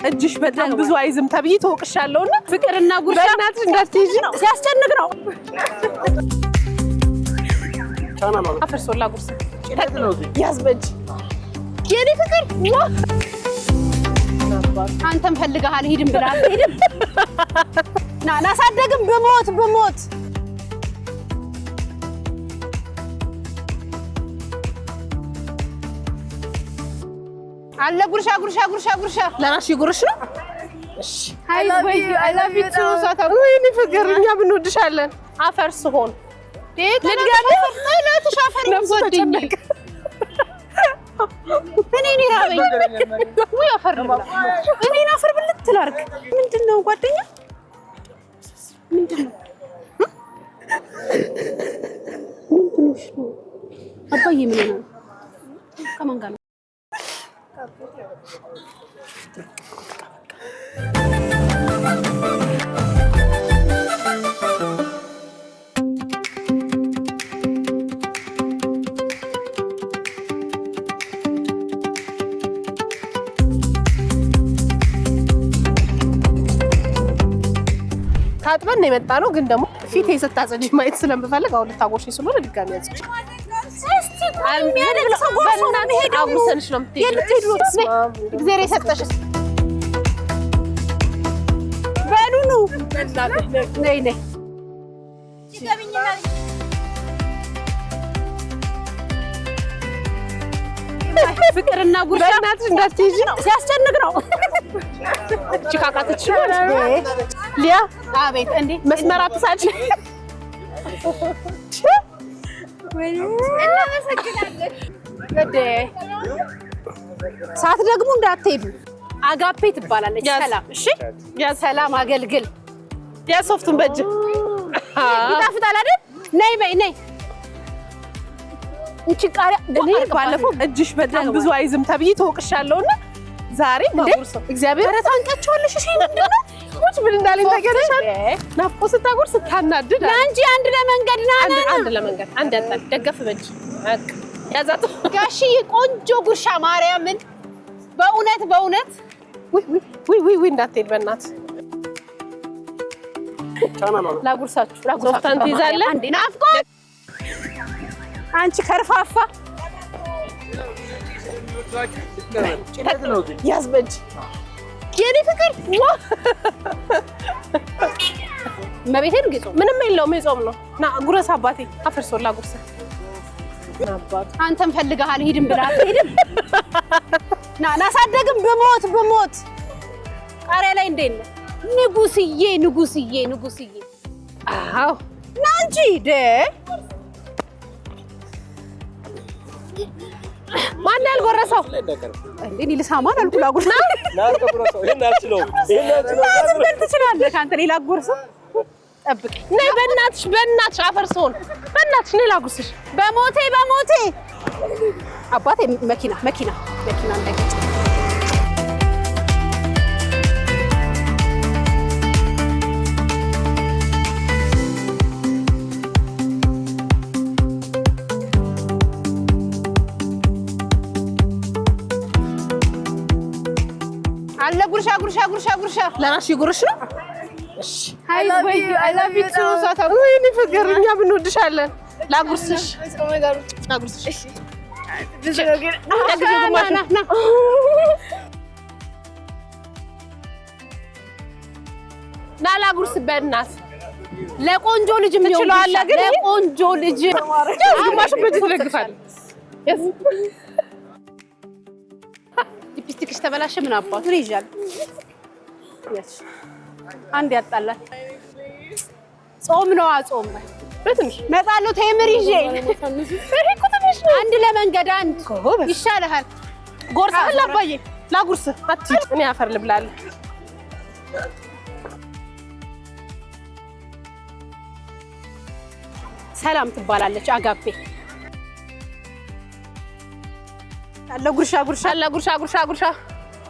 እጅሽ በጣም ብዙ አይዝም ተብዬ ተወቅሻለሁና ፍቅርና ጉርሻ በእናትሽ እንዳትይጂ ሲያስጨንቅ ነው። አፈርሶላ ጉርሳ ያዝ በእጅ የኔ ፍቅር አንተም ፈልገሃል ሂድም ብለሃል ሂድም ና ናሳደግም በሞት አለ ጉርሻ ለራስሽ ጉርሽ ነው። እሺ አይ love you too ወይኔ ፍቅር እኛ ብንወድሻለን። አፈር ስሆን ልድጋሚ ላይ ተሻፈር ወደኝ እኔ ራበኝ ወይ አፈር ብላ እኔ አፈር ብልት ትላርክ ምንድነው ጓደኛ ምንድነው አባዬ ምን ነው ከማን ጋር ታጥበን ነው የመጣ ነው። ግን ደግሞ ፊቴ ስታጸጂ ማየት ስለምፈልግ አሁን ልታጎርሺ ስለሆነ ድጋሚ ያዝሽ። እስቲ የሚያደርግ ሰው ጎርሶ ነው የሚሄደው። አጉርሰንሽ ነው የምትሄጂው። እግዚአብሔር የሰጠሽ በሉኑ ነይ ፍቅርና ጉርሻ በእናትሽ እንዳትይጂ ሲያስጨንቅ ነው። ጭቃቃተች ሊያ አቤት እንዴ መስመር አትሳጭ። ሰዓት ደግሞ እንዳትሄዱ። አጋፔ ትባላለች። ሰላም እሺ፣ ሰላም አገልግል። ያ ሶፍቱን በእጅ ይጣፍጣል አይደል? ነይ በይ ነይ። እንቺ ቃሪያ ባለፈው እጅሽ በጣም ብዙ አይዝም ተብዬ ተወቅሻለሁና ዛሬ ባጉርሰው እግዚአብሔር ረታንቀቻለሽ። እሺ ምንድነው ቁጭ ምን እንዳለኝ ተገረሻል። ናፍቆ ስታጎርስ ታናድድ አንቺ አንድ ለመንገድ አንድ ለመንገድ አንድ ያጣል ደገፍ በእጅ ያዛቱ ጋሽዬ ቆንጆ ጉርሻ ማርያምን በእውነት ወይ እንዳትሄድ በእናት ላጉርሳችሁ ሶፍታን ትይዛለህ አንዴ ናፍቆ አንቺ ከርፋፋ ያዝ በእጅ የኔ ፍቅር መቤቴን ግጹ ምንም የለውም የጾም ነው። ና ጉረስ አባቴ አፈርሶላ ጉርሳ አንተም ፈልገሃል ሂድም ብለሃል ሂድም ና ናሳደግም በሞት ቃሪያ ላይ እንዴት ነው ንጉስዬ አዎ ና እንጂ ማን ያልጎረሰው እንዴ ልሳማን አልኩ ላጉርሳ ትችላለህ ካንተ ሌላ ጉርሰው ጠብቂ ነይ በእናትሽ አፈርሶን በእናትሽ ነይ ላጉርስሽ በሞቴ አባቴ መኪና እንዳይገጭ አለ ጉርሻ ለራስሽ ጉርሽ ነው። እሺ አይ love you too ወይኔ ፍቅር እኛ ብንወድሻለን። ላጉርስሽ እሺ ና ላጉርስ በእናት ለቆንጆ ልጅ ትችላለህ። ግን ለቆንጆ ልጅ ግማሹን በእጅ ትደግፋለህ። ሊፕስቲክሽ ተበላሸ ምን አባቱ ይይዛል። አንድ ያጣላል። ጾም ነው በትንሽ መጣለው ተምር ይዤ እኮ ትንሽ አንድ ለመንገድ አንድ ይሻልሃል። ጎርሳ አባዬ ላጉርስ አትይጭ እኔ አፈር ልብላል። ሰላም ትባላለች። አጋፔ አለ ጉርሻ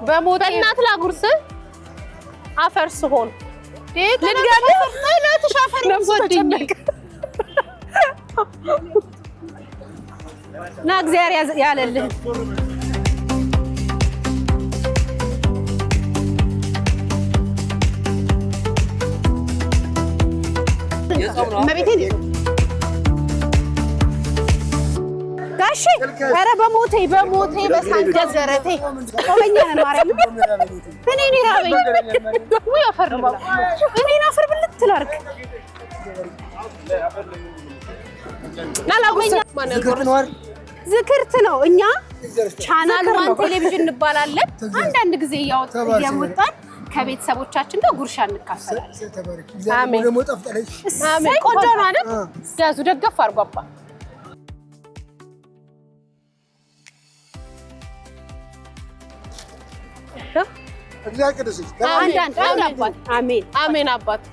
በሞት እናት ላጉርስ አፈር ስሆን ልድጋሚ ላይ ተሻፈር ወደኝ ና እግዚአብሔር ያለልህ ነው እመቤቴን ይዞ ጋሼ ኧረ በሞቴ በሳንጃ ዘረቴ ቆመኛ ነን ማርያም እኔ ራበኝ ወይ አፈር ብላ እኔን አፈር ብልት ላድርግ ናላጎኛ ዝክርት ነው እኛ ቻናል ዋን ቴሌቪዥን እንባላለን አንዳንድ ጊዜ እያወጣን ከቤተሰቦቻችን ጋር ጉርሻ እንካፈላለን አሜን አሜን ቆንጆ ነው አይደል ያዙ ደገፍ አድርጎ አባ አሜን አሜን አባት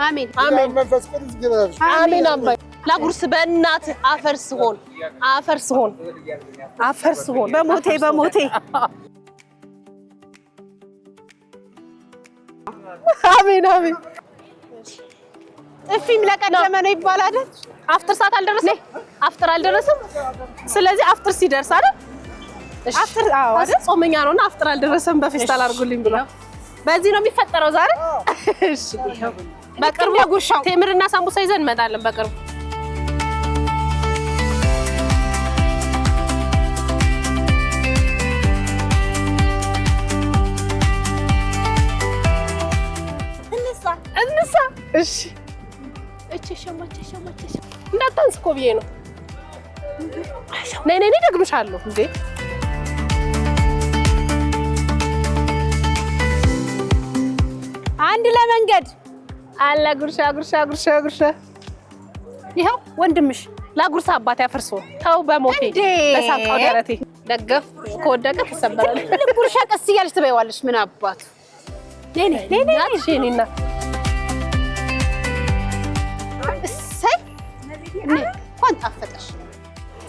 አሜን አሜን አባይ ላጉርስ በእናት አፈር ስሆን በሞቴ አሜን አሜን ጥፊም ለቀደመ ነው ይባላል አፍጥር ሰዓት አልደረሰም ስለዚህ አፍጥር ሲደርስ አይደል አፍጥር አዎ አይደል ጾመኛ ነውና አፍጥር አልደረሰም በፌስታል አድርጉልኝ ብሎ በዚህ ነው የሚፈጠረው ዛሬ እሺ በቅርቡ ጉርሻው ቴምርና ሳምቡሳ ይዘን እንመጣለን በቅርቡ እንሳ እሺ እቺ ሸማች እንዳታንስ እኮ ብዬ ነው ነይ ደግምሻለሁ እንዴ አንድ ለመንገድ አላ ጉርሻ ይሄው ወንድምሽ ላጉርሳ አባቴ አፈርሶ ተው በሞቴ በሳቃው ደረቴ ደገፍ ከወደቀ ተሰበራል ጉርሻ ቀስ እያልሽ ትበይዋለሽ ምን አባቱ ነይ ያቺኒና እሰይ እንኳን ጣፈጠሽ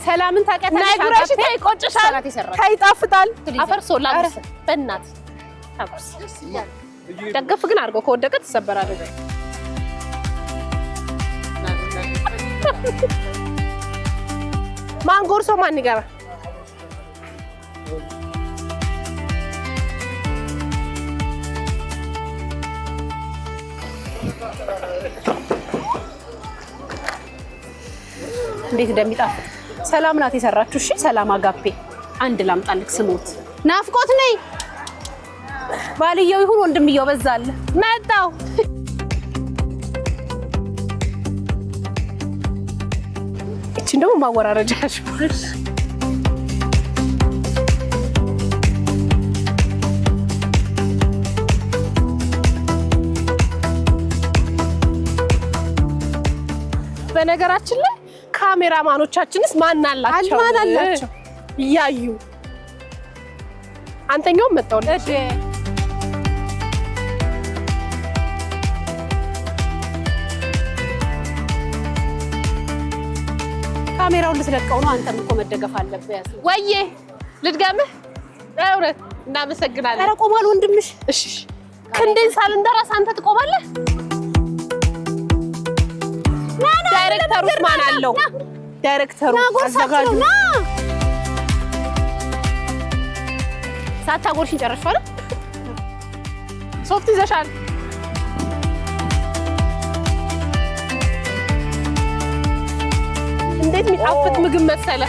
ሰላምን ታውቂያለሽ ናይ ጉራሽ ታይቆጭሻል ታይጣፍጣል አፈርሶ ላጉርሳ በእናት ታጉርስ ደገፍ ግን አድርጎ ከወደቀ ተሰበራለች ማን ጎርሶ ማን ይገባ እንዴት እንደሚጣፍጥ ሰላም ናት የሰራችሁ እሺ ሰላም አጋፔ አንድ ላምጣልክ ስሞት ናፍቆት ነይ ባልየው ይሁን ወንድምየው በዛለ መጣው እቺ እንደው ማወራረጃሽ በነገራችን ላይ ካሜራማኖቻችንስ ማን አላቸው ያዩ አንተኛው መጣው እሺ ካሜራውን ልትለቀው ነው አንተም እኮ መደገፍ አለብህ ያስ ወዬ ልድገምህ አውረት እናመሰግናለን ኧረ ቆማል ወንድምሽ እሺ ክንዴን ሳልንደራስ አንተ ትቆማለህ ዳይሬክተሩ ማን አለው ዳይሬክተሩ አዘጋጁ ሳታጎርሽን ጨረሽው አይደል ሶፍት ይዘሻል እንዴት የሚጣፍጥ ምግብ መሰለ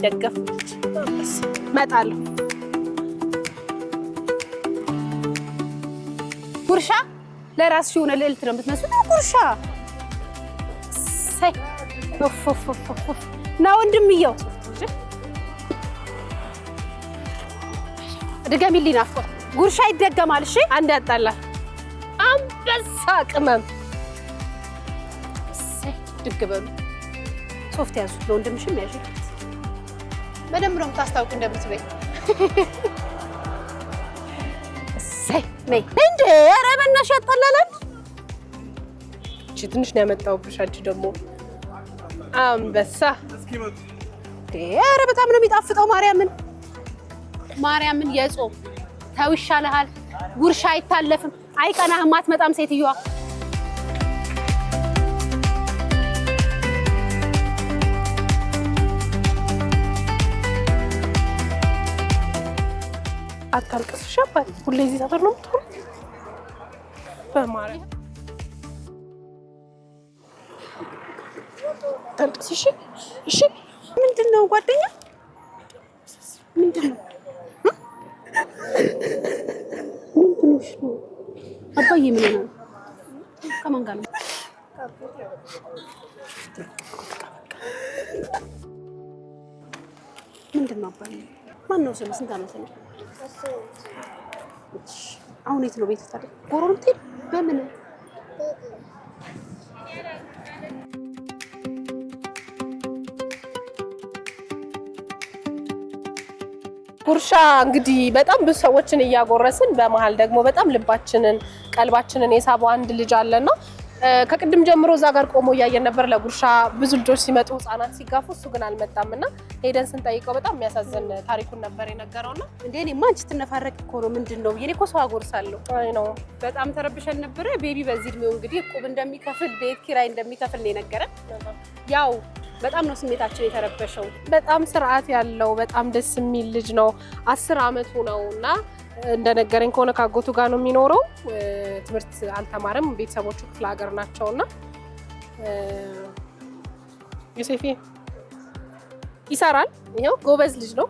ደገፍኩት መጣለሁ ጉርሻ ለራስሽ የሆነ ልዕልት ነው የምትመስለው ጉርሻ ሰይ ና ወንድምየው ድገሚልኝ ናፍቆት ጉርሻ ይደገማል እሺ አንድ ያጣላ አንበሳ ቅመም ድግበሉ ሶፍት ያዙ ለወንድምሽም ያዥ በደንብ ነው የምታስታውቂ እንደምትበይ ሰይ ነይ እንዴ ኧረ በእናትሽ ያጣላላል እቺ ትንሽ ነው ያመጣሁብሽ አንቺ ደግሞ አንበሳ ኧረ በጣም ነው የሚጣፍጠው ማርያምን የጾም ተው ይሻልሃል ጉርሻ አይታለፍም አይቀናህም አትመጣም ሴትዮዋ አታልቅስ እሺ አባቴ ሁሌ እዚህ ሰፈር ነው የምትሆነው በማርያም አታልቅስ እሺ እሺ ምንድነው ጓደኛ ምንድነው አባዬ ምን ነው ከማን ጋር ነው ምንድነው አባዬ ማን ነው ስለ ስንት አመት ነው አሁን የት ነው ቤት ታዲያ ጎሮሮቴ በምን ጉርሻ እንግዲህ በጣም ብዙ ሰዎችን እያጎረስን በመሃል ደግሞ በጣም ልባችንን ቀልባችንን የሳበው አንድ ልጅ አለና ከቅድም ጀምሮ እዛ ጋር ቆሞ እያየን ነበር ለጉርሻ ብዙ ልጆች ሲመጡ ህፃናት ሲጋፉ እሱ ግን አልመጣምና ሄደን ስንጠይቀው በጣም የሚያሳዝን ታሪኩን ነበር የነገረውና እንዴ እኔማ አንቺ ትነፋረቅ እኮ ነው ምንድነው የኔ እኮ ሰው አጎርሳለሁ አይ ነው በጣም ተረብሸን ነበር ቤቢ በዚህ እድሜው እንግዲህ እቁብ እንደሚከፍል ቤት ኪራይ እንደሚከፍል ነው የነገረን ያው በጣም ነው ስሜታችን የተረበሸው በጣም ስርዓት ያለው በጣም ደስ የሚል ልጅ ነው 10 አመቱ ነውና እንደነገረኝ ከሆነ ካጎቱ ጋር ነው የሚኖረው ትምህርት አልተማረም ቤተሰቦቹ ክፍለ ሀገር ናቸውና ዮሴፍ ይሰራል ይሄው ጎበዝ ልጅ ነው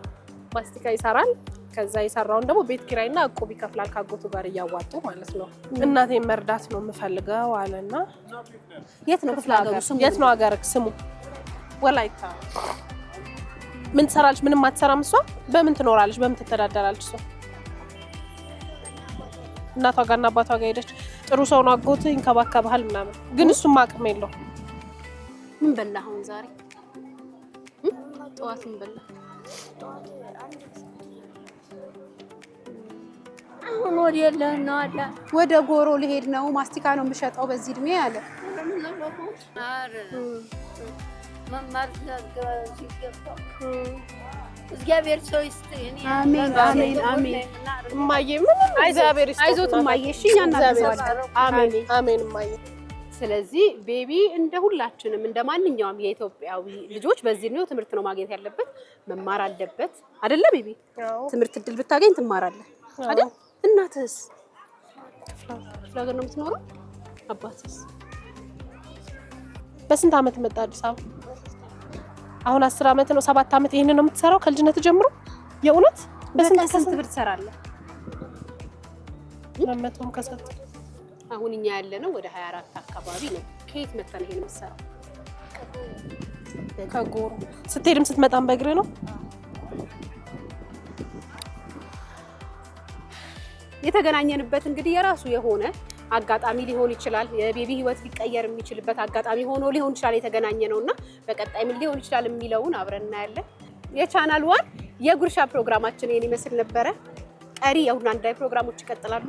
ማስቲካ ይሰራል ከዛ ይሰራውን ደግሞ ቤት ኪራይና እቁብ ይከፍላል ካጎቱ ጋር እያዋጡ ማለት ነው እናቴን መርዳት ነው የምፈልገው አለና የት ነው ክፍለ ሀገሩ ስሙ የት ነው ሀገር ስሙ ወላይታ ምን ትሰራለች ምንም አትሰራም እሷ በምን ትኖራለች በምን ትተዳደራለች እሷ እናቷ ጋርና አባቷ ጋር ሄደች ጥሩ ሰው ነው አጎት ይንከባከባል ምናምን ግን እሱም አቅም የለው ምን በላ አሁን ዛሬ ጠዋት ምን በላ አሁን ወደ ጎሮ ልሄድ ነው ማስቲካ ነው የምሸጠው በዚህ እድሜ አለ መማር ሲገባ እግዚአብሔር ሰው ይስጥኝ አሜን አሜን አሜን እማዬ ምን እግዚአብሔር ይስጥኝ አይዞት እማዬ እሺ እኛ እናግዛለን አሜን አሜን እማዬ ስለዚህ ቤቢ እንደ ሁላችንም እንደ ማንኛውም የኢትዮጵያዊ ልጆች በዚህ ነው ትምህርት ነው ማግኘት ያለበት መማር አለበት አይደለ ቤቢ ትምህርት እድል ብታገኝ ትማራለህ አይደል እናትስ ፍላጎት ነው የምትኖረው አባትስ በስንት አመት መጣ አዲስ አበባ አሁን 10 አመት ነው 7 አመት ይሄን ነው የምትሰራው ከልጅነት ጀምሮ የእውነት በስንት ብር ትሰራለህ ለመቶም ከሰጥ አሁን እኛ ያለነው ወደ 24 አካባቢ ነው ከየት መጣን ይሄን የምትሰራው ከጎሮ ስትሄድም ስትመጣም በእግር ነው የተገናኘንበት እንግዲህ የራሱ የሆነ አጋጣሚ ሊሆን ይችላል የቤቢ ህይወት ሊቀየር የሚችልበት አጋጣሚ ሆኖ ሊሆን ይችላል የተገናኘ ነውና በቀጣይ ምን ሊሆን ይችላል የሚለውን አብረን እናያለን የቻናል ዋን የጉርሻ ፕሮግራማችን ይሄን ይመስል ነበር ቀሪ የሁሉ አንድ ፕሮግራሞች ይቀጥላሉ